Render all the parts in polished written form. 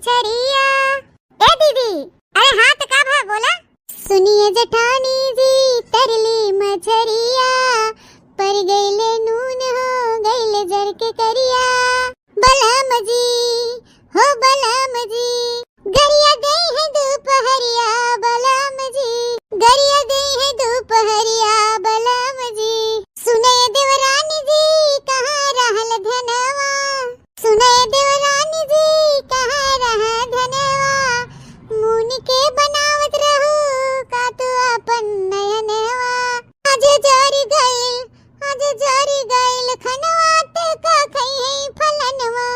मछरिया। ए दीदी, अरे हाँ तो का भा बोला। सुनिए जेठानी जी तरली मछरिया, पर गईले नून हो गईले जर के करिया। बलम जी हो बलम जी, गरिया गई है दोपहरिया। बलम जी गरिया गई है दोपहरिया। बलम जी सुने देवरानी जी कहाँ रहल धनवा। सुने देवरानी जी कहाँ रहा धनवा। मुन के बनावत रहू का तू अपन नयनवा। आज जारी गइल खनवा ते का खई है फलनवा।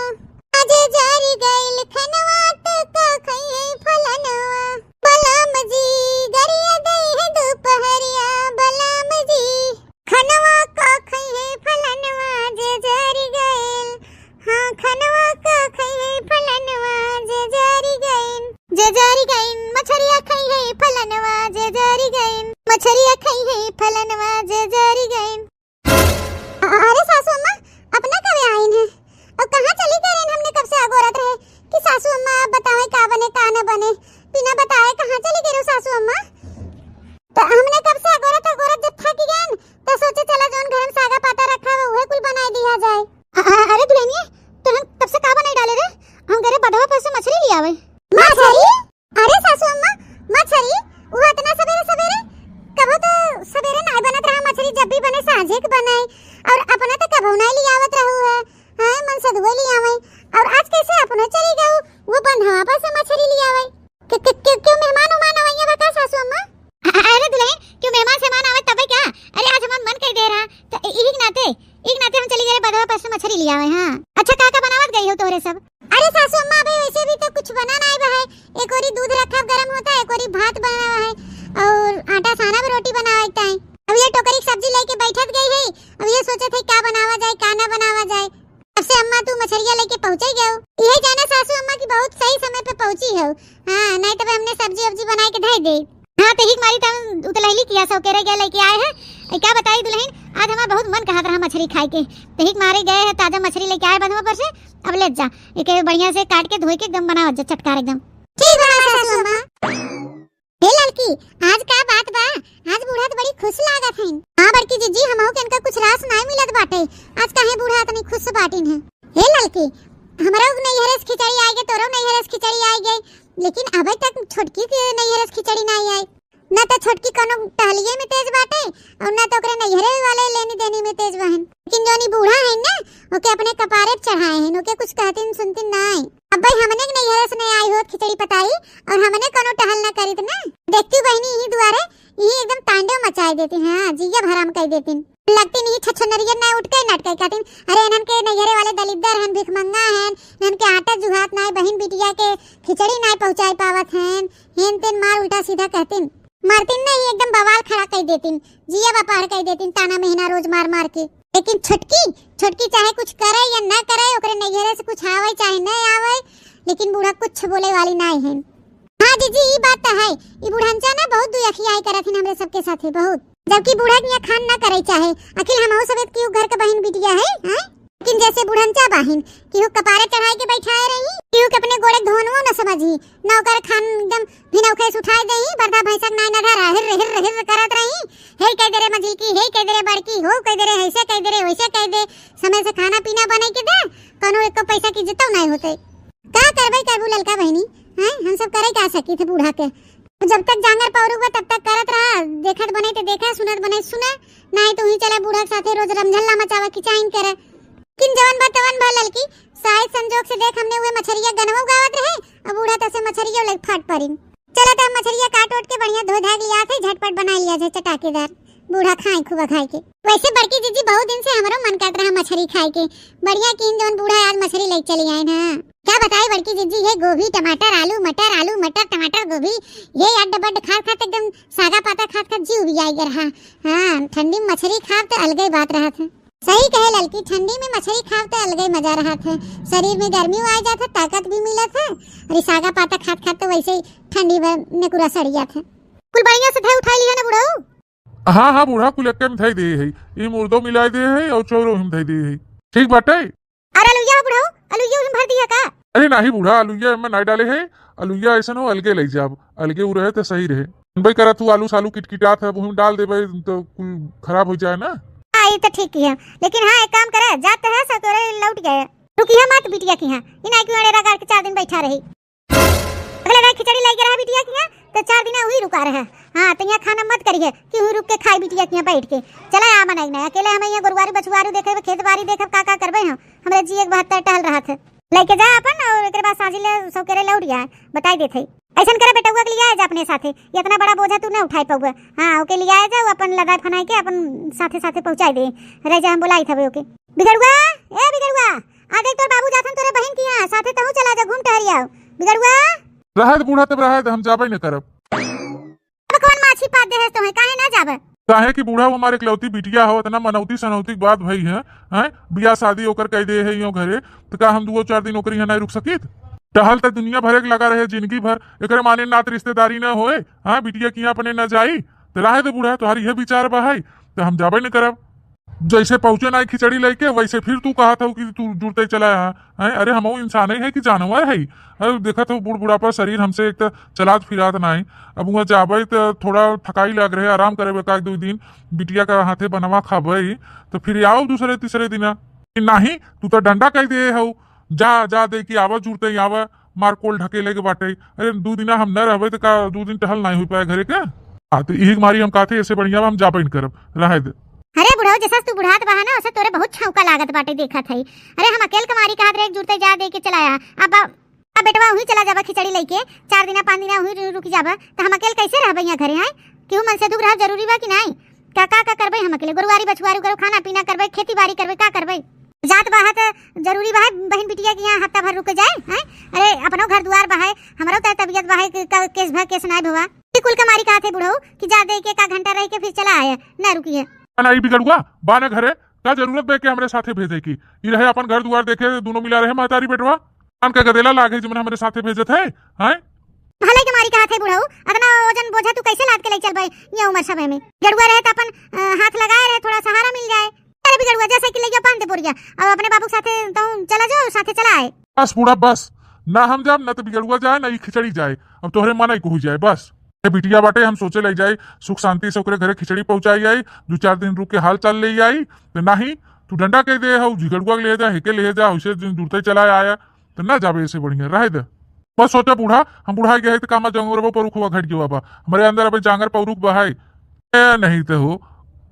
आज जारी गइल खनवा ते का खई है फलनवा। बलम जी गरिया गई है दोपहरिया। बलम जी खनवा का खई है फलनवा। जे जारी गइल, हाँ खनवा का खई है फलनवा। जे जारी गइल मछरिया खई है फलनवा। जे जारी गइल मछरिया खई है फलनवा। जे जारी गइल। अरे सासू अम्मा अपना कब आइन है और कहाँ चली गए। हमने कब से अगोरत रहे कि सासू अम्मा आप बताएं का बने का न बने। बिना बताए कहाँ चली गई सासू अम्मा। तो हमने कब से अगोरत जब थक गए तो सोचे चला जोन घर में सागा पाता रखा है वह कुल बना दिया जाए। अरे दुल्हनिया तो हम तब से का बनाई डाले रे। हम घरे बधवा पर से मछली ले आवे। मछली? अरे सासू अम्मा मछली वो इतना सवेरे कबो तो सवेरे नहीं बनत रहा मछली। जब भी बने साझे के बनाए और अपना तो कबो नहीं ले आवत रहू है। हां मन से दुए ले आवे और आज कैसे अपना चली गऊ वो बंधवा पर से मछली ले आवे। क्यों मेहमान आइए बता सासू अम्मा। अरे दुल्हन क्यों मेहमान सामान आवे तबे क्या। अरे आज हमार मन कह दे रहा तो एक नाते हम चली गए बधवा पर से मछली ले आवे। हां अच्छा का बनावत गई हो तोरे सब। अरे सासू अम्मा अबे वैसे भी तो कुछ बना नहीं बा है। एक ओरी दूध रखा गरम होता है, एक ओरी भात बना है और आटा साना में रोटी बनावे टाइम। अब ये टोकरी की सब्जी लेके बैठत गई है। अब ये सोचे थे क्या बनावा जाए का ना बनावा जाए। तब से अम्मा तू मछलियां लेके पहुंचे गए। यही जाना सासू अम्मा की बहुत सही समय पे पहुंची हो। हां नहीं तो हमने सब्जी बना के धई दे। हां तो हिक मारी तम उतलैली किया सो केरे गए लेके आए हैं। क्या बताई दुल्हन आज हमारा बहुत मन कहत रहा मछली खाए के। तो हिक मारे गए हैं ताजा मछली लेके आए बंधवा पर से। अब ले जा एक बढ़िया से काट के धोई के एकदम बनाओ चटकार एकदम। ठीक बना सासू अम्मा। हे लड़की आज का बात बा। आज बूढ़ा तो बड़ी खुश लागत है। हां बड़की जीजी हमहू के इनका कुछ रास नहीं मिलत बाटे। आज काहे बूढ़ा इतनी खुश बाटिन है। हे लड़की हमरा नहीं हरस खिचड़ी आई गई तोरो नहीं हरस खिचड़ी आई गई लेकिन अबे तक छोटकी के नहीं हरस खिचड़ी नहीं आई। ना तो छोटकी कोनो टहलिए में तेज बाटे और ना तो ओकरे नैहरे वाले लेनी देनी में तेज बहन। लेकिन जोनी बूढ़ा है ना ओके अपने कपारे पे चढ़ाए हैं। ओके कुछ कहतिन सुनतिन नहीं। अब भाई हमने के नैहरे से नहीं आई होत खिचड़ी पताई और हमने कोनो टहल ना करित ना। देखती बहनी यही दुआरे यही एकदम तांडव मचाए देती। हां जिया भराम कर देती। लगती नहीं छछनरिया ना उठ के नाटक कहतिन। अरे इनन के नैहरे वाले दलिद्दर हैं भिखमंगा हैं। इनन के आटा जुहात ना बहन बिटिया के खिचड़ी ना पहुंचाई पावत हैं। हेन तेन मार उल्टा सीधा कहतिन। मारतिन नहीं एकदम बवाल खड़ा कर देतिन। जिया बापार कर देतिन ताना महीना रोज मार के। लेकिन छोटकी चाहे कुछ करे या ना करे ओकरे नैहरे से कुछ आवे चाहे न आवे लेकिन बूढ़ा कुछ बोले वाली नहीं है। हां जीजी ये बात तो है। ये बूढ़ांचा ना बहुत दुखियाई करथिन हमरे सबके साथे बहुत। जबकि बूढ़ा के खान ना करे चाहे अखिल हमहु सब क्यों घर के बहन बिटिया है। हैं लेकिन जैसे बूढ़ांचा बहन क्यों कपारे चढ़ाई के बैठाए रही क्यों के अपने गोड़े धोनवो न समझी नौकर खान एकदम भिनौखे से उठाए देही बरदा भैंसक नाय ना धरा हिर करत रही। हे कह दे रे मजिल की हे कह दे रे बड़की हो कह दे रे ऐसे कह दे रे वैसे कह दे। समय से खाना पीना बने के दे कोनो एको पैसा की जितो नहीं होते। का करबे करबू ललका बहनी। हैं हम सब करे का सकी थे बूढ़ा के। जब तक जांगर पौरुगा तब तक करत रहा। देखत बने ते देखा सुनत बने सुना नहीं तो ही चला बूढ़ा के साथे रोज रमझल्ला मचावा की चाइन करे। किन जवन बतवन भा ललकी शायद संजोग से देख हमने हुए मछरिया गनवो गावत रहे अब बूढ़ा तसे मछरिया लग फट परिन। चला तो मछरिया काट ओट के बढ़िया धो धाग लिया थे झटपट बना लिया जाए चटाकेदार बूढ़ा खाए खूब खाए के। वैसे बड़की जीजी बहुत दिन से हमारो मन करत रहा मछली खाए के। बढ़िया किन जवन बूढ़ा आज मछली ले चली आए ना। क्या बताई बड़की जीजी है गोभी टमाटर आलू मटर टमाटर गोभी ये अड्ड बड्ड खात एकदम सागा पाता खात जीव भी आई रहा। हां ठंडी में मछली खाव तो अलग ही बात रहा था। सही कहे लड़की ठंडी में मछली खाव तो अलग ही मजा रहा था। शरीर में गर्मी आ जाता ताकत भी मिला था और सागा पाता खात तो वैसे ही ठंडी में पूरा सड़िया था। कुल बढ़िया से थे उठा लिया ना बुढ़ाऊ। हाँ बूढ़ा कुल एक में धई दे है ई मुर्दो मिला दे है और चौरो हम धई दे है ठीक बाटे। अरे अलुइया बुढ़ाऊ अलुइया में भर दिया का अरे नाही बूढ़ा, आलूया में नहीं डाले है। आलूया ऐसा हो अलगे ले जाब, अलगे उ रहे तो सही रहे। भाई करा तू आलू सालू किटकिटात है वो डाल दे भाई, तो कुल खराब हो जाए ना। हाँ ये तो ठीक है, लेकिन हाँ एक काम करे, जाते है सतोरे लौट गए, रुकी मत बिटिया की यहाँ इना क्यों अड़ेरा गाड़ के 4 दिन बैठा रही। अगले रात खिचड़ी लेके रहा बिटिया की यहाँ तो 4 दिन हुई रुका रहा। हाँ तो यहाँ खाना मत करिए कि हुई रुक के खाई बिटिया की यहाँ बैठ के। चला आ बनाई ना अकेले हम यहाँ गुरुवारी बछुआरू देखे खेत बाड़ी देखे का करबे हम। हमरे जी एक 72 टहल रहा थे लेके जा अपन, और एक बाद साजिले सब करे लौट गया बताई देते। ऐसा करे बेटा के लिए आए जा अपने साथे, इतना बड़ा बोझा तू न उठाई पाऊगा। हाँ ओके लिए आए जा, अपन लदाई फनाई के अपन साथे साथे पहुंचाई दे रह जा। हम बुलाई था ओके बिगड़ुआ, ए बिगड़ुआ आ देख तोर बाबू जाथन तोरे बहन की यहाँ साथे तहु चला जा घूम टहरी आओ। बिगड़ुआ रहत बूढ़ा तब रहत, हम जाबे न करब। अब कौन माछी पात दे है तो है काहे ना जाबे। काहे कि बूढ़ा वो हमारे इकलौती बिटिया हो, इतना मनौती सनौती की बात भई है। हैं बियाह शादी होकर कह दे है यो घरे, तो का हम 2-4 दिन ओकरी यहाँ नहीं रुक सकित। टहल तक दुनिया भर एक लगा रहे जिंदगी भर, एकरे माने नात रिश्तेदारी न होए। हाँ बिटिया की यहाँ अपने न जाई तो राहे दे बूढ़ा, तुम्हारी यह विचार बहाई तो हम जाबे न करब। जैसे पहुंचे ना खिचड़ी लेके वैसे फिर तू कहा था कि तू जुड़ते चला है। अरे हम इंसान है कि जानवर है। अरे देखा तो बूढ़ बुढ़ापा शरीर हमसे एक तो चलात फिरात नहीं। अब वहाँ जाबे तो थोड़ा थकाई लग रहे, आराम करे का 1-2 दिन बिटिया का हाथे बनवा खाबे तो फिर आओ दूसरे तीसरे दिन। नहीं तू तो डंडा कह दे हो, जा जा दे कि आवा जुड़ते आवा मार कोल ढकेले के बाटे। अरे 2 दिन हम न रहे तो का 2 दिन टहल नहीं हो पाए घरे का। तो यही मारी हम कहते ऐसे बढ़िया हम जाबे न करब रहे दे। अरे बुढ़ाओ जैसा तू बुढ़ात बहा ना वैसे तोरे बहुत छौका लागत बाटे देखा थई। अरे हम अकेल कमारी कहात रे एक जुड़ते जा दे के चलाया। अब बेटवा वही चला जाबा खिचड़ी लेके 4 दिन 5 दिन वही रुक जाबा तो हम अकेल कैसे रहबे यहाँ घरे हैं। क्यों मन से दुख रहा जरूरी बा कि नहीं। का करबे हम अकेले गुरुवारी बछुआरू करो, खाना पीना करबे, खेती बाड़ी करबे, का करबे। जात बाहत जरूरी बा बहन बिटिया की यहाँ हफ्ता भर रुक जाए हैं। अरे अपनो घर दुआर बहाए, हमारो तो तबियत बहाए केस भर केस नाय भवा। कुल कमारी कहात है बुढ़ाओ कि जा दे के का घंटा रह के फिर चला आया ना रुकी है। नहीं बिगड़ुआ बाने घरे का जरूरत है कि हमरे साथे भेजे की। ये रहे अपन घर दुआर देखे दोनों मिला रहे महतारी बेटवा का गदेला लागे जमन हमरे साथे भेजत है। हैं भले तुम्हारी कहा थे बुढ़ाऊ अतना वजन बोझा तू कैसे लाद के ले चल भाई ये उम्र समय में। गड़ुआ रहे तो अपन हाथ लगाए रहे थोड़ा सहारा मिल जाए। अरे भी गड़ुआ जैसे कि ले गया पान पुर गया अब अपने बाबू साथे तो चला जाओ साथे चला आए। बस बूढ़ा बस ना हम जाब ना तो बिगड़ुआ जाए ना खिचड़ी जाए। अब तोहरे मना ही जाए बस बिटिया बाटे हम सोचे ले जाए सुख शांति से ओकरे घरे खिचड़ी पहुंचाई आई 2-4 दिन रुक के हाल चाल ले आई तो नहीं तू डंडा कह दे हो झिगड़ुआ ले जा हेके ले जा उसे जुड़ते चला आया तो ना जाबे ऐसे बढ़िया रहे दे। बस सोचा बूढ़ा हम बुढ़ा गए तो कामा जंगरबो परुख हुआ घट गया बाबा हमारे अंदर अभी जांगर पौरुख बहाई नहीं तो हो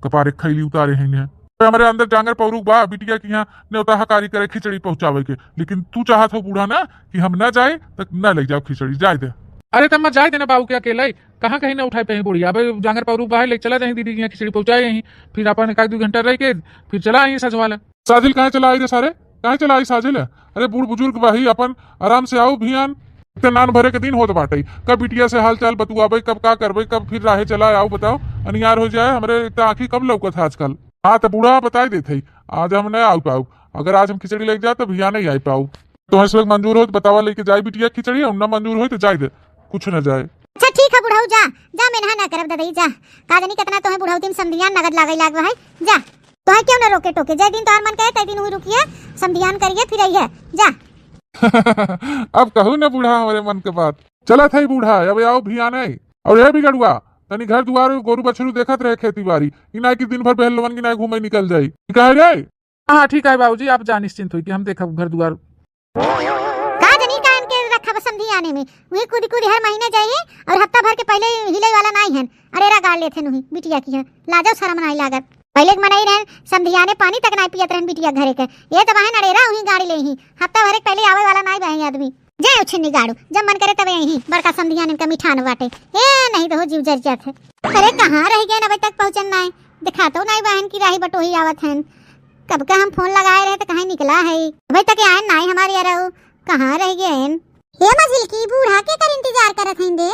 कपारे खैली उतारे हैं हमारे अंदर जांगर पौरुख बा बिटिया की यहाँ न्योता हकारी करे खिचड़ी पहुंचावे के। लेकिन तू चाहत हो बूढ़ा ना कि हम न जाए तो न ले जाओ खिचड़ी जाए दे। अरे तब मत जाए देना बाबू के अकेले कहाँ कहीं ना उठाए पे बुढ़िया अब जांगर पौरू बाहर ले चला जाए दीदी यहाँ खिचड़ी पहुंचाए यहीं फिर अपन 1-2 घंटा रह के फिर चला आई सजवाला। साजिल कहाँ चला आई रे सारे कहाँ चला आई साजिल। अरे बूढ़ बुजुर्ग भाई अपन आराम से आओ भियान नान भरे के दिन होत बाटे कब बिटिया से हाल चाल बतुआबे कब का करबे कब फिर राहे चला आओ बताओ अनियार हो जाए हमारे आँखी कब लौकत है आजकल। हाँ तो बूढ़ा बताई देते आज हम नहीं आ पाऊ अगर आज हम खिचड़ी लेके जाए तो भिया नहीं आई पाऊ तो इस वक्त मंजूर हो तो बतावा लेके जाए बिटिया खिचड़ी और न मंजूर हो तो जाए दे कुछ न जाए। अच्छा ठीक है बुढ़ाऊ जा जा मेनहा ना करब ददई जा का जानी कितना तोहे बुढ़ाऊ तीन समधियान नगद लागई लाग है जा तोहे क्यों ना रोके टोके जय दिन तोहर मन कहे तय दिन हुई रुकिए समधियान करिए फिर आई है जा। अब कहू ना बूढ़ा हमारे मन के बात चला था बूढ़ा अब आओ भिया नहीं और यह बिगड़ुआ तनी घर दुआर गोरु बछरू देखत रहे खेती बाड़ी इना की दिन भर पहलवन की ना घूमे निकल जाई कहे रे। हाँ ठीक है बाबूजी आप जा निश्चिंत हुई कि हम देखा घर द्वार समझी आने में वही कूद कूद हर महीने जाइए और हफ्ता भर के पहले हिले वाला नहीं है अरेरा गाड़ लेते नहीं बिटिया की है लाजो शर्म नहीं लागत पहले मनाई रहे समधियाने पानी तक नहीं पियत रहन बिटिया घरे के ये तो बहन अरेरा वही गाड़ी ले ही हफ्ता भर पहले आवे वाला नहीं बहे आदमी जय उछनी गाड़ू जब मन करे तब यही बड़का समधियाने का मिठान बाटे ए नहीं तो जीव जर जात है। अरे कहाँ रह गए अभी तक पहुंचन नहीं दिखा तो नहीं बहन की राही बटोही आवत है कब का हम फोन लगाए रहे तो कहीं निकला है अभी तक आए नहीं हमारी यार कहाँ रह गए ये मझिल की बूढ़ा के कर इंतजार करत हैं दे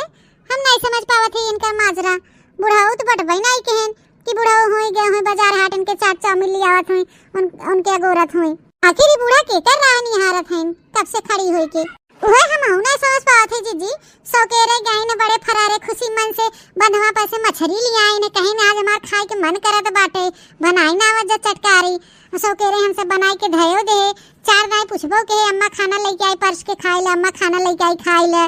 हम नहीं समझ पावत है इनका माजरा बुढ़ाऊ तो बटबई नहीं कहन कि बुढ़ाऊ होई गए हो बाजार हाट इनके चाट चाउमीन ले आवत हुई उनके अगोरत हुई आखिर बूढ़ा के कर रहा निहारत हैं कब से खड़ी हुई के वह हम हुना समझ पावत है जीजी। सौकेरे गए ने बड़े फरारे खुशी मन से बंधवा पर से मछली लिया आई ने कहीं ना आज हमार खाए के मन करत बाटे बनाई ना वजह चटकारी सौकेरे हमसे बनाई के धयो दे चार दाई पूछबो के अम्मा खाना लेके आई परस के खाई ले अम्मा खाना लेके आई खाई ले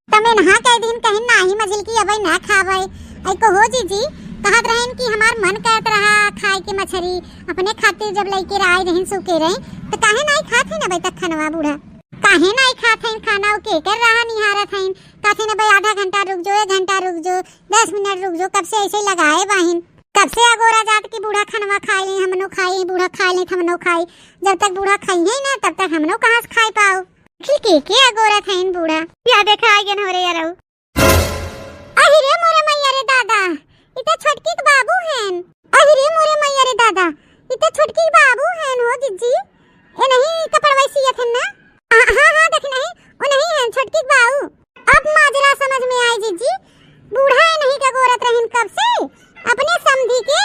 तमे नहा कई दिन कहीं नाही मछली की अबई ना खावे आई को हो जीजी कहत रहन कि हमार मन करत रहा खाए के मछली अपने खातिर जब लेके आई रहन सौकेरे तो काहे नहीं खात है ना अबई तक खनवा बूढ़ा काहे नहीं खात हईन खाना के कर रहा निहारत हईन कहते न भाई आधा घंटा रुक जो 1 घंटा रुक जो 10 मिनट रुक जो कब से ऐसे लगाए बाहिन कब से अगोरा जात की बूढ़ा खनवा खाई ले हमनो खाई बूढ़ा खाई ले हमनो खाई जब तक बूढ़ा खाई है ना तब तक हमनो कहां से खाई पाओ के अगोरा हईन बूढ़ा या देखा आ गन होरे यार अहि रे मोरे मैया रे दादा इते छोटकी के बाबू हैं अहि रे मोरे मैया रे दादा इते छोटकी के बाबू हैं हो जीजी ए नहीं कपड़वाई सियत है ना हाँ देख नहीं वो नहीं है छोटकी बाऊ अब माजरा समझ में आई जीजी बूढ़ा है नहीं का गोरत रहन कब से अपने समझी के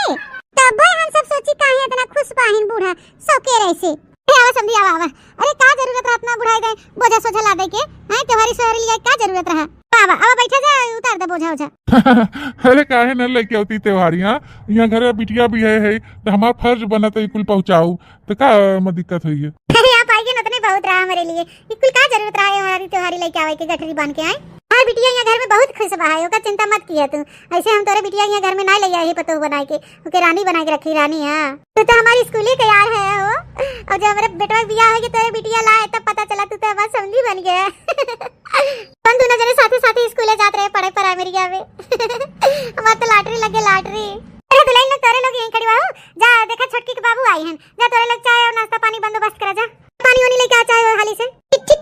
तब हम सब सोची काहे इतना खुश पाहिन बूढ़ा सौके रहे आवा समझी आवा अरे का जरूरत रहा इतना बुढ़ाई गए बोझा सोझा ला दे के हैं त्योहारी शहर लिया का जरूरत रहा बाबा अब बैठा जा उतार दे बोझा ओझा अरे काहे न लेके आती त्योहारियां यहाँ घर बिटिया भी है तो हमार फर्ज बनत है कुल पहुंचाऊ तो का में दिक्कत हुई है अरे आप आइए न तने बहुत रहा हमारे लिए कुल का जरूरत रहा है हमारी त्योहारी लेके आवे के गठरी बांध के आए हां बिटिया यहाँ घर में बहुत खुश बा है ओका चिंता मत किया तू ऐसे हम तोरे बिटिया यहाँ घर में ना ले आई पतो बनाए के ओके रानी बना के रखी रानी हां तो हमारी स्कूल ही तैयार है वो और जब हमारे बेटा बियाह होगी तोरे बिटिया लाए तब पता चला तू तो बस समझी बन गया हम दोनों जने साथे साथे स्कूले जाते रहे पढ़े प्राइमरी में हमार तो लॉटरी लगे लॉटरी अरे दुल्हन लोग तोरे लोग यहीं खड़ी बाहू जा देखा छोटकी के बाबू आई हैं जा तोरे लोग चाय और नाश्ता पानी बंदोबस्त करा जा पानी वानी लेके आ चाय और हाली से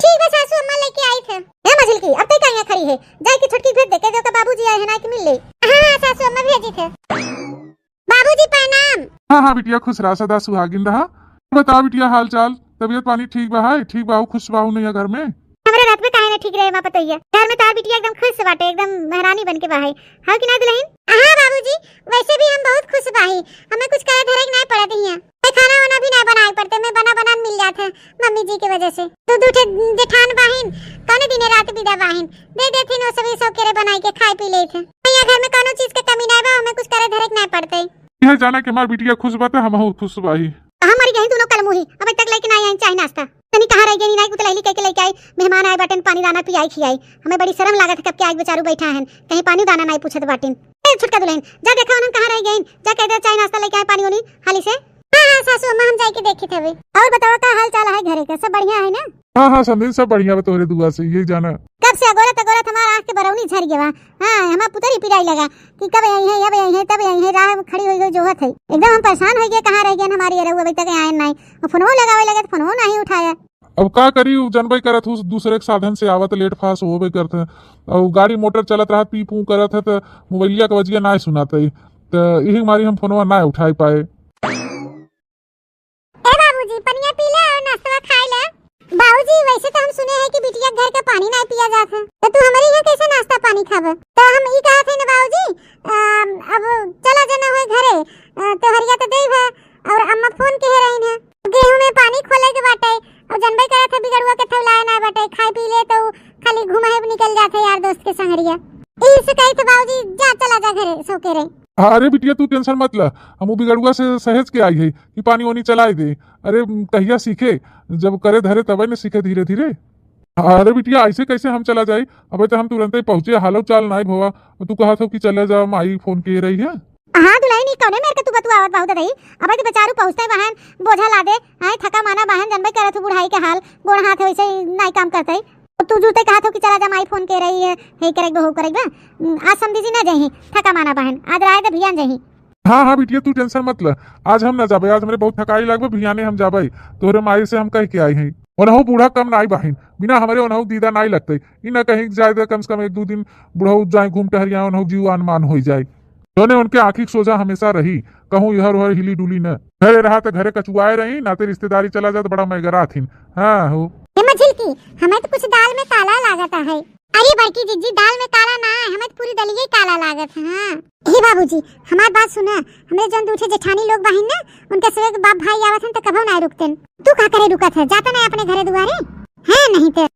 ठीक है सासू अम्मा लेके आई थे ए मझिल की अब तक यहाँ खड़ी है जाए की छोटकी भेज दे के जो का बाबूजी आए हैं ना कि मिल ले हां सासू अम्मा भेजी थे बाबूजी प्रणाम हाँ बिटिया खुश रहा सदा सुहागिन रहा बता बिटिया हाल चाल तबीयत पानी ठीक बा है ठीक बाहू खुश बाहू नहीं घर में हमारे रात में काहे ना ठीक रहे मां पतोइया घर में तार बिटिया एकदम खुश बाटे एकदम महारानी बनके बाहे हां कि ना दुल्हन हां बाबूजी वैसे भी हम बहुत खुश बाही हमें कुछ करे धरे नहीं पड़त हिया खाना वाना भी ना बनाए पड़ते मैं बना मिल जाता मम्मी जी की वजह से दूध उठे जेठान बाहिन कौन दिन रात बिदा बाहिन दे देती नो सभी सब केरे बनाई के खाई पी ले थे यहाँ घर में कोनो चीज के कमी नहीं बा हमें कुछ करे धरे नहीं पड़ते यह जाना कि हमार बिटिया खुश बात हम खुश बाही हमारी गई दोनों कल मुही अब तक लेके नहीं आई चाय नाश्ता तनी कहां रह गई नहीं कुछ लैली के लेके आई मेहमान आए बाटन पानी दाना पियाई खियाई हमें बड़ी शर्म लागत कब के आज बेचारू बैठा है कहीं पानी दाना नहीं पूछत बाटिन ए छुटका दुल्हन जा देखा हम कहां रह गई जा कह दे चाय नाश्ता लेके आए पानी वाली हाली से हां सासू अम्मा हम जाके देखे थे और बताओ का हाल चाल है घरे का सब बढ़िया है ना हाँ संदीप सब बढ़िया बा तोरे दुआ से यही जाना कब से अगोरत हमारा आंख के बरौनी झड़ गया हां हमारा पुतरी पिराई लगा कि कब आई है अब आई है तब आई है राह में खड़ी हो गई जोहत है एकदम हम परेशान हो गए कहां रह गए हमारी अरे अभी तक आए नहीं फोनवो लगावे लगे तो फोनवो नहीं उठाया अब का करी जनबई करत हूँ दूसरे के साधन से आवत लेट फास होबे करते और गाड़ी मोटर चलत रहा पी पू करत है तो मोबाइलिया के वजिया ना सुनाते तो यही मारी हम फोनवा ना उठाई पाए ए बाबूजी पनिया पी ले और नाश्ता खा ले बाबूजी वैसे तो हम सुने हैं कि बिटिया घर का पानी ना पिया जाता है तो तू हमारे यहाँ कैसे नाश्ता पानी खावे तो हम ई कहा थे ना बाबूजी अब चला जाना है घरे तो हरिया तो देव है और अम्मा फोन कह रही है गेहूं में पानी खोले के बाटे और जनबे करे थे बिगड़ुआ के थौलाए ना बाटे खाई पी ले तो खाली घुमाए निकल जाते यार दोस्त के संगरिया इस कही थे बाबूजी जा चला जा घरे सो के रही अरे बिटिया तू टेंशन मत ला हम बिगड़ुआ से सहेज के आई है कि पानी वानी चलाई दे अरे कहिया सीखे जब करे धरे तब न सीखे धीरे धीरे अरे बिटिया ऐसे कैसे हम चला जाए अब तो हम तुरंत ही पहुंचे हालो चाल नहीं भवा तू कहा था कि चले जा माई फोन के रही है हां दुल्हन नहीं कौने मेरे के तू बतू आवत बहुत रही अब तो बेचारू पहुंचते बहन बोझा ला दे हां थका माना बहन जनबे करे तू बुढ़ाई के हाल गोड़ हाथ वैसे नहीं काम करते तू जूते कहा था कि चला जा माई फोन के रही है हे करेगा हो करेगा आज समझी जी ना जाही थका माना बहन आज राय तो भियान जाही हाँ बिटिया तू टेंशन मत ल आज हम ना जाबे आज हमरे बहुत थकाई लागबे भियाने हम जाबे तोरे माई से हम कह के आई हैं ओनहु बूढ़ा कम नाई बहिन बिना हमारे ओनहु दीदा नाई लगते इ ना कहीं जाए कम से कम 1-2 दिन बुढ़ऊ जाए घूम टहरिया ओनहु जीवान मान हो जाए दोने उनके आंखी सोजा हमेशा रही कहूँ इधर उधर हिली डुली न घरे रहा तो घरे कचुआए रही नाते रिश्तेदारी चला जाए तो बड़ा मैगरा थी हाँ हो की हमें तो कुछ दाल में काला लागता है अरे बड़की जीजी दाल में काला ना है हमें तो पूरी दलिया ही काला लागत है हां हे बाबूजी हमारी बात सुना हमें जन दूठे जेठानी लोग बहिन ना उनके सवे बाप भाई आवत हैं तो कभो ना रुकते तू का करे रुकत है जाता नहीं अपने घरे दुआरे है नहीं तो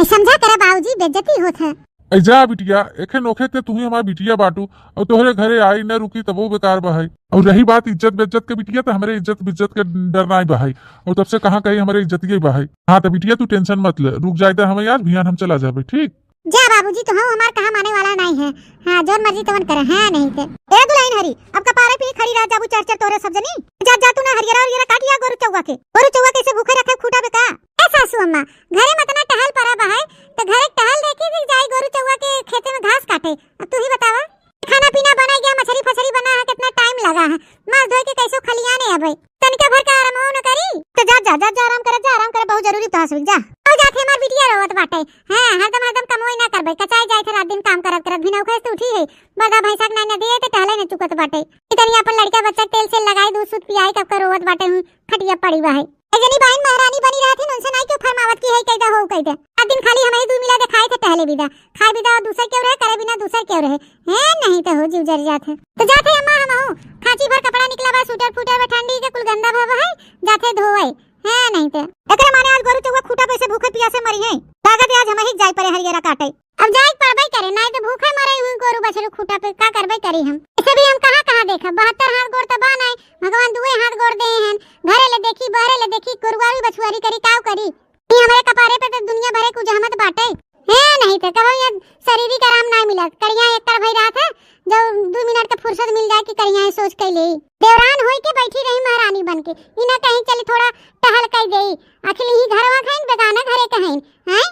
समझा करा बाबूजी, बेइज्जती होत है। ऐजा बिटिया एखे नोखे ते तू ही हमार बिटिया बाटू और तोहरे घरे आई न रुकी तब वो बेकार बहाई। और रही बात इज्जत बेज्जत के बिटिया तो हमारे इज्जत बेज्जत के डर ना बहाई और तब से कहाँ कहीं हमारे इज्जत ही बहाई। हाँ तो बिटिया तू टेंशन मत ले, रुक जाए तो हमें यार भियान हम चला जाबे ठीक। जा बाबूजी, तो हम हमार कहा माने वाला नहीं है। हाँ जोर मर्जी तवन करे है नहीं थे। ए दुलाइन हरी अब कपारे पे खड़ी रह जाबू चर चर तोरे सब जनी। जा जा तू ना हरियरा और काट लिया गोरु चौवा के। गोरु चौवा कैसे भूखे रखे खूटा पे का। ए सासू अम्मा घरे मत ना टहल परा बहाय तो घरे टहल देखी दिख जाए गोरु चौवा के खेते में घास काटे। अब तू ही बतावा खाना पीना बना गया, मछली फछली बना है, कितना टाइम लगा है। मांस धोए के कैसे खलियाने अब तनिका भर का आराम न करी तो जा जा जा आराम करे बहुत जरूरी तो हसबी जा। हो जाथे हमार बिटिया रोवत बाटे। हां हरदम कमोई ना करबे, कचाई जाए थे रात दिन काम करत भी नौखे से उठी है बड़ा भैंसा ना न दिए तो टहले न चुकत बाटे। इतनी अपन लड़का बच्चा तेल से लगाई दूध सूद पियाई कब कर रोवत बाटे हूं खटिया पड़ी बा है। जनी बहन महारानी बनी रहती न उनसे नहीं क्यों फरमावत की है कैदा हो कैदा। आज दिन खाली हमें दूध मिला दे खाए थे टहले बिदा खाए बिदा और दूसरे क्यों रहे करे बिना दूसरे क्यों रहे हैं नहीं तो हो जीव जर जाथे। तो जाथे अम्मा हम हूं खांची भर कपड़ा निकला बा सूटर फूटर बा ठंडी के कुल गंदा भव है जाथे धोए है नहीं तो एकरे माने आज गोरु चौवा खूटा पे से भूखे प्यासे मरी है। लागत आज हम ही जाई परे हरियरा काटे। अब जाई पड़बे करे नहीं तो भूखे मरे हुई गोरु बछरू खूटा पे का करबे करी हम। इसे भी हम कहां देखा 72 हाथ गोड़ त बान है भगवान दुए हाथ गोड़ दे हैं। घरे ले देखी बहरे ले देखी गुरुवारी बछुआरी करी काव करी ये हमारे कपारे पे तो दुनिया भरे को जहमत बाटे है नहीं तो कहो ये शरीरी का आराम ना मिला करिया एक तर भई रहा था जब 2 मिनट का फुर्सत मिल जाए कि करिया सोच के ले देवरान होई के बैठी रही महारानी बन के इना कहीं चली थोड़ा टहल कर गई आखिर ही घरवा खाइन बेगाना घरे कहीं हैं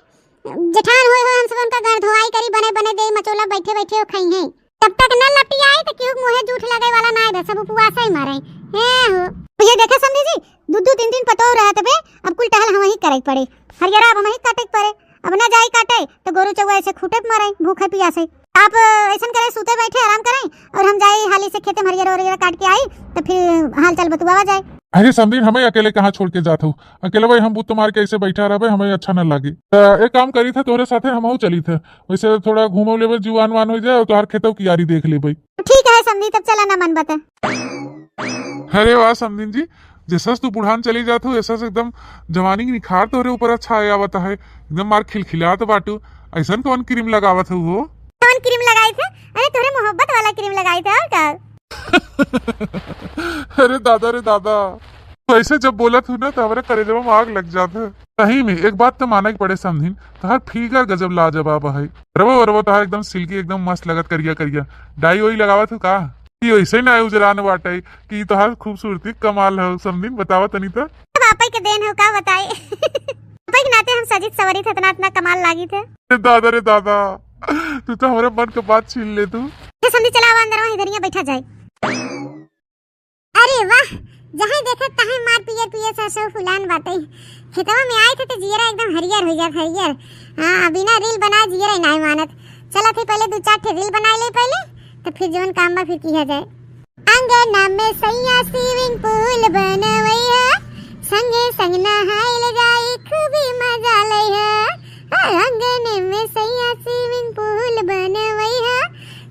जेठान होए हो हम सब उनका घर धोआई करी बने बने दे मचोला बैठे बैठे खाई हैं तब तक न लपटी आई तो क्यों मुंह झूठ लगे वाला ना है सब उपवास ही मारे हैं हो। ये देखा समझी जी 2-2-3 पतो रहत बे अब कुल टहल हम ही करे पड़े हरियरा अब हम ही काटे पड़े अब ना जाई काटे तो गोरु चौवा ऐसे खूटे मरे भूखे प्यासे। आप ऐसा करें सूते बैठे आराम करें और हम जाए हाली से खेते में हरियर वरियर काट के आई तो फिर हाल चाल बतुआ जाए। अरे समझी हमें अकेले कहाँ छोड़ के जाता हूँ अकेले भाई हम बुत मार के ऐसे बैठा रहे हमें अच्छा न लगे। एक काम करी था तोरे साथे हम चली थे वैसे थोड़ा घूमो ले जीवान वान हो जाए तो खेतों की यारी देख ले भाई। ठीक है समझी तब चला ना मन बता। अरे वाह समझीन जी जैसा तू बुढ़ान चली जात हो ऐसा एकदम जवानी की निखार तोरे ऊपर अच्छा आवत है एकदम मार खिलखिलात बाटू। ऐसा कौन क्रीम लगावत हो वो? कौन क्रीम लगाई थे? अरे तोरे मोहब्बत वाला क्रीम लगाई थे और का। अरे दादा रे दादा तो ऐसे जब बोला तू ना तो हमारे कलेजे में आग लग जाता है। सही में एक बात तो माना ही पड़े समझीन तोहार फिगर गजब लाजवाब है। रवो तोहार एकदम सिल्की एकदम मस्त लगत करिया डाई वही लगावत हो का ऐसे ना उजरान बाटे कि तोहार खूबसूरती कमाल है समझीन बतावा तनी तो। बापा के देन हो का बताए। बापा के नाते हम सजित सवरी थे इतना कमाल लागी थे। दादा रे दादा तू तो हमारे मन के बात छीन ले तू। तो समझी चला अंदर वहां इधर बैठा जाए। अरे वाह जहां देखा तहां मार पियर सरसों फुलान बाटे खेतवा में आए थे तो जियरा एकदम हरियर हो जात हरियर। हां बिना रील बना जियरा नहीं मानत। चला थे पहले 2-4 ठे रील बना ले पहले तो फिर जोन काम बा फिर किया जाए। अंगना में सैया स्विमिंग पूल बनवैया संगे संग नहाइल जाई खूबी मजा लैहा। अंगने में सैया स्विमिंग पूल बनवैया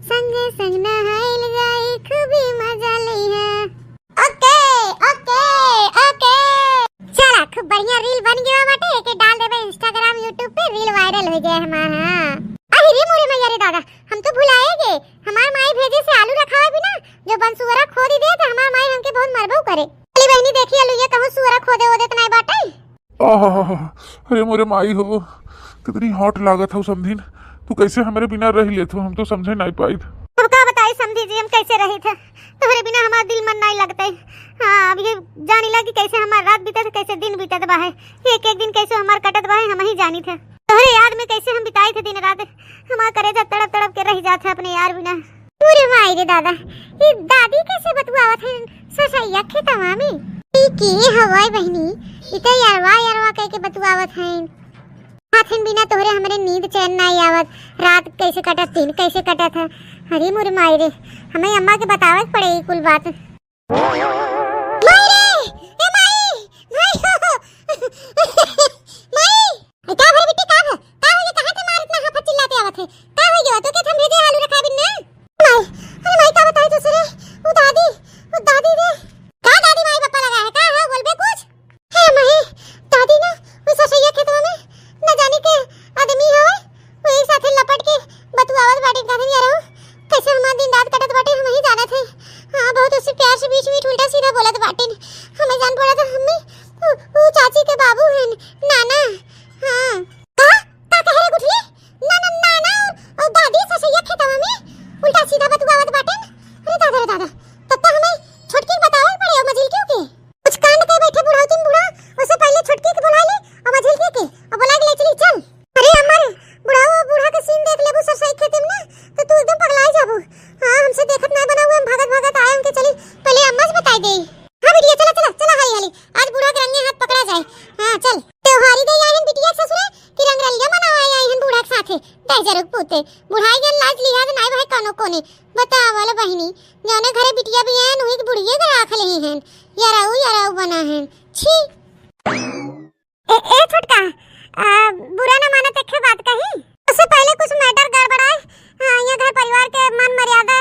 संगे संग नहाइल जाई खूबी मजा लैहा। ओके ओके ओके चला खूब बढ़िया रील बन गया बाटे के डाल देबे इंस्टाग्राम यूट्यूब पे रील वायरल हो जाए हमारा। अरे रे मोरे मैया रे दादा हम तो भुलाएगे हमार माई भेजे से आलू रखा है बिना जो बनसुअरा खो दी दे तो हमार माई हमके बहुत मरबो करे। अली बहनी देखी आलू ये कहूं सुअरा खो दे ओदे त नहीं बाटे। अरे मोरे माई हो कितनी हॉट लागत हो समझीन तू कैसे हमारे बिना रह ले तू हम तो समझे नहीं पाई। अब का बताई समझी जी हम कैसे रहे थे तुम्हारे बिना हमारा दिल मन नहीं लगता है। हाँ अब ये जानी लगी कैसे हमारा रात बीतत कैसे दिन बीतत बा है एक दिन कैसे हमार कटत बा है हम ही जानी थे। तुम्हारे याद में कैसे हम बिताए थे दिन रात हमारा करेजा तड़प तड़प के रह जाते अपने यार बिना। पूरे माई रे दादा ये दादी कैसे बतुआवत है ससैया खेतवा में की हवाई बहनी इते यारवा कह के बतुआवत है। हाथन बिना तोहरे हमरे नींद चैन नहीं आवत रात कैसे कटत दिन कैसे कटत है। हरी मुर माई रे हमें अम्मा के बतावत पड़ेगी कुल बात। हाँ का कह रे गुठली ना ना ना ना और दादी ससैया खेतवा में उल्टा सीधा बतुआवत बाटे। अरे दादा रे दादा तब तक हमें छोटकी बतावे पड़े और मझिल क्यों के कुछ कांड के बैठे बुढ़ाउतिन बूढ़ा उससे पहले छोटकी के बुला ले और मझिल के और बुला के ले चली चल। अरे अमर बुढ़ाओ बूढ़ा के सीन देख लेबू ससै खेते में ना तो तू एकदम पगला जाबू। हां हमसे देखत ना बना हुआ हम भागत भागत आए उनके चली पहले अम्मा से बताई दे। हां बिटिया चला चला चला हाली हाली आज बूढ़ा के रंगे हाथ पकड़ा जाए। हां चल त्योहारी दे आइन बिटिया ससुरे कि रंग रलिया मनावा आइन बूढ़ा के साथे दे जरूर पूते बुढ़ाई के लाज लिहाज नाई भाई कानो कोने बता वाला बहिनी जौने घरे बिटिया भी हैं वही बुढ़िए के राख ले हैं याराऊ बना है छी। ए छोटका बुरा ना माना तक बात कही उससे पहले कुछ मैटर गड़बड़ाए। यहाँ घर परिवार के मान मर्यादा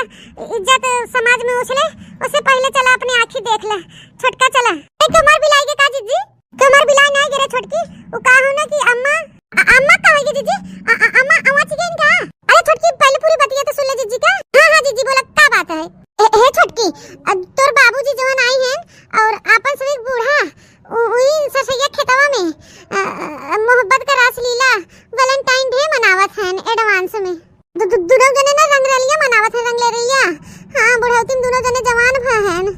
इज्जत समाज में उछले उससे पहले चला अपनी आंखी देख ले छोटका चला। कमर बिलाई के का जीजी कमर बिलाई नहीं गिरे छोटकी वो का हो ना कि अम्मा अम्मा कहेगी जीजी अम्मा आवाज के इनका। अरे छोटकी पहले पूरी बतिया तो सुन ले जीजी का। हां जीजी बोला का बात है। हे छोटकी तोर बाबूजी जवन आई हैं और आपन से बूढ़ा वही ससैया खेतवा में मोहब्बत का रासलीला वैलेंटाइन डे मनावत हैं एडवांस में दोनों जने ना रंग रलिया मनावत हैं रंग ले रहिया। हां बुढ़ाउतिन दोनों जने जवान हैं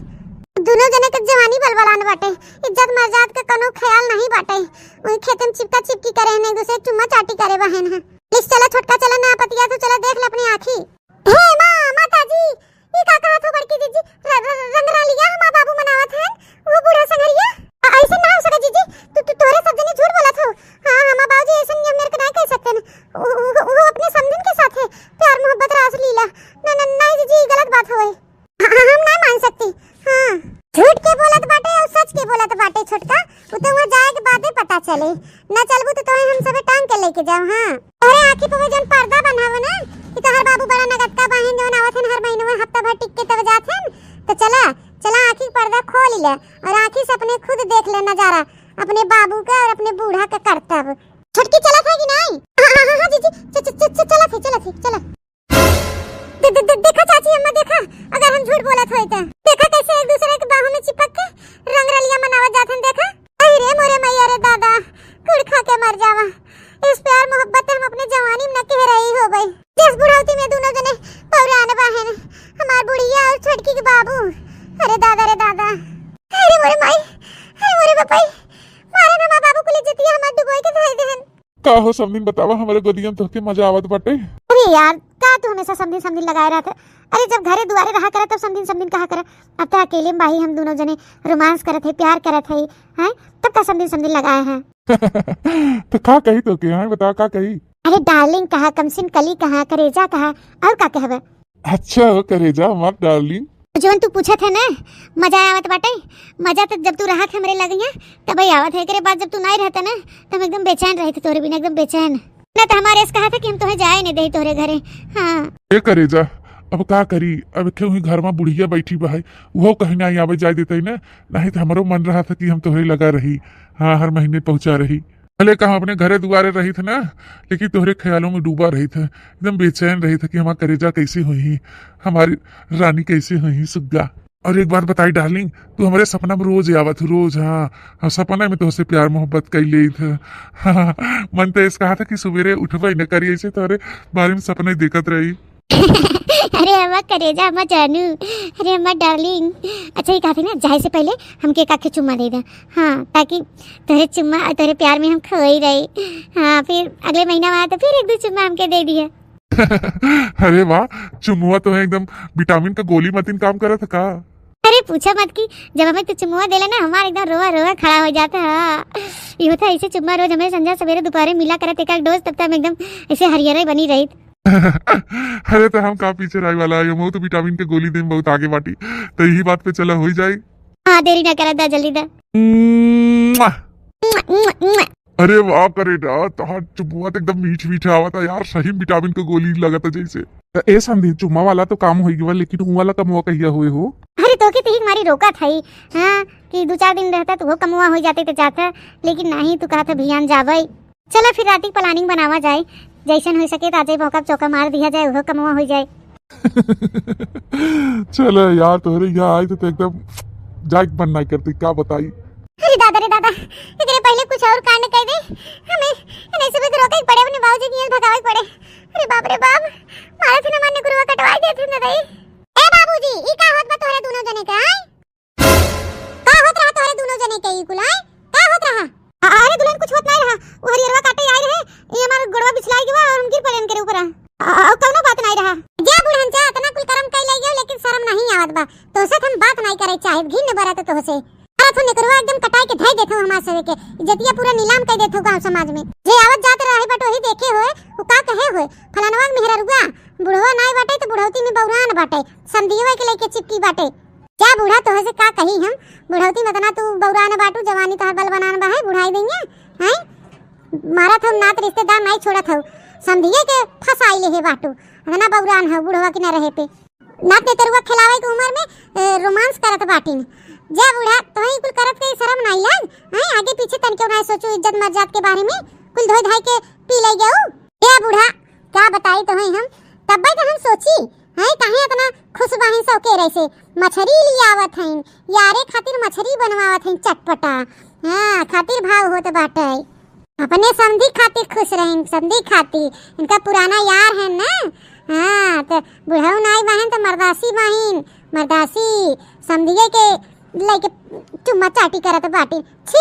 दोनों जने के जवानी बलबलान बाटे इज्जत मर्यादा का कोनो ख्याल नहीं बाटे वही खेत में चिपका चिपकी करे हैं एक दूसरे चुम्मा चाटी करे बहन है। लिस चला छोटका चला ना पतिया तो चला देख ले अपनी आंखी। हे मां माताजी ई का कहा तो बड़की जीजी रंग रलिया हमार बाबू मनावत हैं वो बूढ़ा संगरिया ऐसे ना हो सके जीजी तू तोरे सब जने झूठ बोलत हो। हां हमार बाबूजी ऐसे नियम मेरे को नहीं कह सकते न वो अपने समझन के साथ है प्यार मोहब्बत रासलीला ना ना नहीं जीजी गलत बात होए हम नहीं मान सकती। हां झूठ के बोलत बाटे और सच के बोलत बाटे छोटका वो तो वहां जाए के बादे पता चले ना चलबू तो तोहे हम सबे टांग के लेके जाओ। हां अरे आंखी पे जन पर्दा बनाव ना कि तोहर बाबू बड़ा नगद का बहन जवन आवत हन हर महीने में हफ्ता भर टिक के तब जात हन तो चला चला आंखी पर्दा खोल ले और आंखी से अपने खुद देख ले नजारा अपने बाबू का और अपने बूढ़ा का करतब। छटकी चला था कि नहीं। हां जीजी चला थी चला देखा चाची अम्मा देखा अगर हम झूठ बोलत होई त देखा कैसे एक दूसरे के बाहों में चिपक के रंग रलिया मनावत जाथन देखा। अरे मोरे मैया रे दादा कुड़ खा के मर जावा इस प्यार मोहब्बत हम अपने जवानी में न कह रही हो गई जिस बुढ़ाउती में दोनों जने पौरान बहन हमार बुढ़िया और छटकी के बाबू। अरे दादा अरे मोरे माई अरे मोरे बापाई मारे ना मां बाबू को ले जतिया हमार डुबोई के धई देहन। का हो समदिन बतावा हमारे गोदियन तो के मजा आवत बाटे। अरे यार का तू हमेशा समदिन लगाए रहता। अरे जब घरे दुआरे रहा करे तब समदिन कहा करे अब तो अकेले में भाई हम दोनों जने रोमांस करत है प्यार करत है हैं तब का समदिन लगाए हैं। तो का कही तो के हैं बता का कही। अरे डार्लिंग कहा कमसिन कली कहा करेजा कहा और का कहबे। अच्छा करेजा हमार डार्लिंग जोन तू पूछत है ना मजा आवत बाटे मजा तो जब तू रहत हमरे लगिया तब ही आवत है एकरे बाद जब तू नहीं रहता ना तब एकदम बेचैन रहते तोरे बिना एकदम बेचैन ना तो हमारे ऐसे कहा था कि हम तोहे जाए नहीं दे तोरे घरे। हां ए करेजा अब का करी अब क्यों ही घर में बुढ़िया बैठी भाई वो कहीं ना आवे जाए देते ना नहीं तो हमारो मन रहा था कि हम तोहरे लगा रही। हाँ हर महीने पहुंचा रही भले कहा अपने घरे दुआरे रही थे ना लेकिन तोहरे ख्यालों में डूबा रही था एकदम बेचैन रही था कि हमारा करेजा कैसी हुई हमारी रानी कैसी हुई सुग्गा। और एक बात बताई डार्लिंग तू हमारे सपना में रोज आवत रोज। हाँ सपना में तो उससे प्यार मोहब्बत कर ली था। हाँ मन तो ऐसा कहा था कि सवेरे उठबे न करी ऐसे तोहरे बारे में सपना देखत रही। अरे अम्मा करेजा अम्मा जानू अरे अम्मा डार्लिंग अच्छा ये कहा थी ना जाए से पहले हमके काके चुम्मा दे दे। हाँ ताकि तेरे चुम्मा तेरे प्यार में हम खोई रहे। हाँ फिर अगले महीना आया तो फिर एक दो चुम्मा हमके दे दिया। अरे वाह चुम्मुआ तो है एकदम विटामिन का गोली मतीन काम करा था का। अरे पूछा मत की जब हमें तू चुम्मा देला ना हमारा एकदम रोवा खड़ा हो जाता है। ये होता ऐसे चुम्मा रोज हमें संध्या सवेरे दोपहर मिला करत एक डोज तब तक एकदम ऐसे हरियर बनी रही। अरे तो हम का पीछे रही वाला है तो विटामिन के गोली दें बहुत आगे बाटी तो यही बात पे चला हो जाए। हाँ देरी ना करा दा जल्दी दा। अरे वाह करेगा तोहार चुम्मा तो एकदम मीठ आवा था यार सही विटामिन के गोली लगा था जैसे। ए संधि चुम्मा वाला तो काम हो गया लेकिन वो वाला कमुआ कहिया हुए हो। अरे तो के ही हमारी रोका था ही। हाँ कि 2-4 दिन रहता तो वो कमुआ हो जाते तो जाता लेकिन नहीं तू कहा था भियान जावे। चलो फिर रात की प्लानिंग बनावा जाए जैसन हो सके ताजे मौका चौका मार दिया जाए वो कमुआ हो जाए। चलो यार तोहरे यहाँ आए तो एकदम जाग मन नहीं करती क्या बताई। अरे दादा एकरे पहले कुछ और कांड कर दे हमें नहीं सब रोके ही पड़े अपने बाबूजी की भगावे पड़े। अरे बाप रे बाप मारे थे ना माने गुरुआ कटवाई देते ना दई। ए बाबूजी ई का होत बा तोरे दोनों जने का का होत रहा तोरे दोनों जने के ई कुलाय का होत रहा। अरे दुल्हन कुछ होत नहीं रहा वो हरियरवा काटे आई रहे ये हमार गोड़वा बिछलाई गवा और उनकी पड़न के ऊपर कौनो बात नहीं रहा। जा बुढ़न जा इतना कुल कर्म कई लई गयो लेकिन शर्म नहीं आवत बा तो से हम बात नहीं करे चाहे घिन बरत तो से अरे थो निकरवा एकदम कटाई के धई देथो हमार सवे के इज्जतिया पूरा नीलाम कर देथो गांव समाज में। जे आवत जात रहे बटो ही देखे होए वो का कहे होए फलानवा मेहरा रुआ बुढ़वा नहीं बाटे तो बुढ़ौती में बौरान बाटे समधियो के लेके चिपकी बाटे। जा बूढ़ा तो से का कही हम बुढ़ौती में तना तू बौरान बाटू जवानी तोहर बल बनान बा है बुढ़ाई देंगे हैं मारा थो नात रिश्तेदार नहीं छोड़त हो समधिए के फसाई ले हे बाटू ना बौरान है बुढ़वा के न रहे पे नात ने तरुआ खिलावे के उम्र में रोमांस करत बाटीन। जा बूढ़ा तो ही कुल करत के शर्म नहीं लाग हैं आगे पीछे तन क्यों नहीं सोचो इज्जत मर्यादा के बारे में कुल धोई धाई के पी ले गयो। या बूढ़ा क्या बताई तो हम तब तो हम सोची हैं काहे इतना खुश बाहिन सो के रहे से मछरी लियावत हैं यारे खातिर मछरी बनवावत हैं चटपटा हां खातिर भाव होत बाटे अपने समधी खातिर खुश रहें समधी खातिर इनका पुराना यार है ना। हां तो बुढ़ाऊ नाई बहन तो मर्दासी समधिए के लेके चुम्मा चाटी करत बाटी छी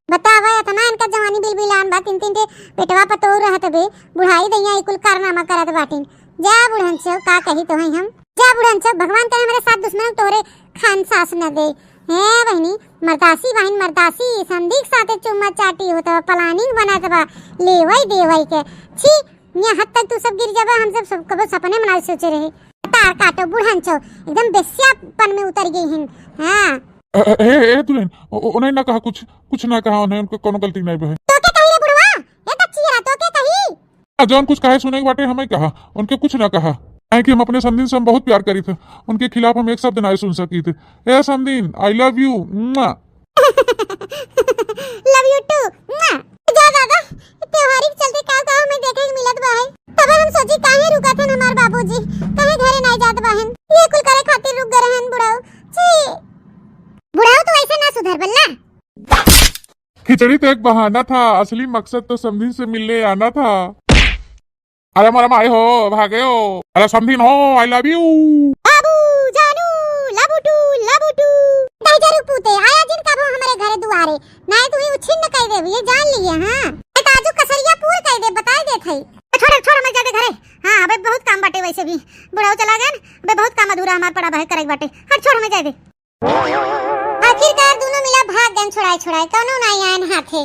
बतावा इतना इनका जवानी बिलबिलान बा तीन तीन पेटवा पतो रहत बे बुढ़ाई दैया इकुल कारनामा करत बाटी। जा बुढ़न से का कही तो हम जा बुढ़न से भगवान करे मेरे साथ दुश्मन तोरे खान सास न दे है बहनी मर्दासी बहन मर्दासी संदीक साथे चुम्मा चाटी होता प्लानिंग बनात बा लेवई देवई के छी यहाँ हद तक तू सब गिर जाबा हम सब कबो सपने में नहीं सोचे रहे तार काटो बुढ़न छो एकदम बेस्यापन में उतर गई हैं। हां ए दुल्हन उन्हें ना कहा कुछ ना कहा उन्हें उनको कोनो गलती नहीं बहे तो के कही रे बुढ़वा ये तो चीरा तो के कही जौन कुछ कहे सुने के बाटे हमें कहा उनके कुछ ना कहा है कि हम अपने समदीन से हम बहुत प्यार करी थे उनके खिलाफ हम एक शब्द नहीं सुन सकी थे। ए समदीन I love you love you too जा दादा त्योहारी के चलते का हमें देखे के मिलत बा है तब हम सोची काहे रुका थे हमार बाबूजी काहे घरे नहीं जात बहन ये कुल करे खातिर रुक गए रहन बुढ़ाऊ छी बुढ़ाऊ तो ऐसे ना सुधर बल्ला खिचड़ी तो एक बहाना था असली मकसद तो समदीन से मिलने आना था। अरे हमारा माई हो भागे हो अरे समदीन हो आई लव यू बाबू जानू लबुटू कहीं जरूर पूते आया जिन कब हमारे घरे दुआरे नहीं तू ही उछिन्न कह दे ये जान लिए। हां एक आजू कसरिया पूर कह दे बता दे थई छोड़ मैं जाके घरे। हां अबे बहुत काम बाटे वैसे भी बुढ़ाऊ चला गया अबे बहुत काम अधूरा हमार पड़ा है करे बाटे हट छोड़ मैं जाए दे। आखिरकार दोनों मिला भाग गन छुड़ाए कौनो नहीं आयन हाथे।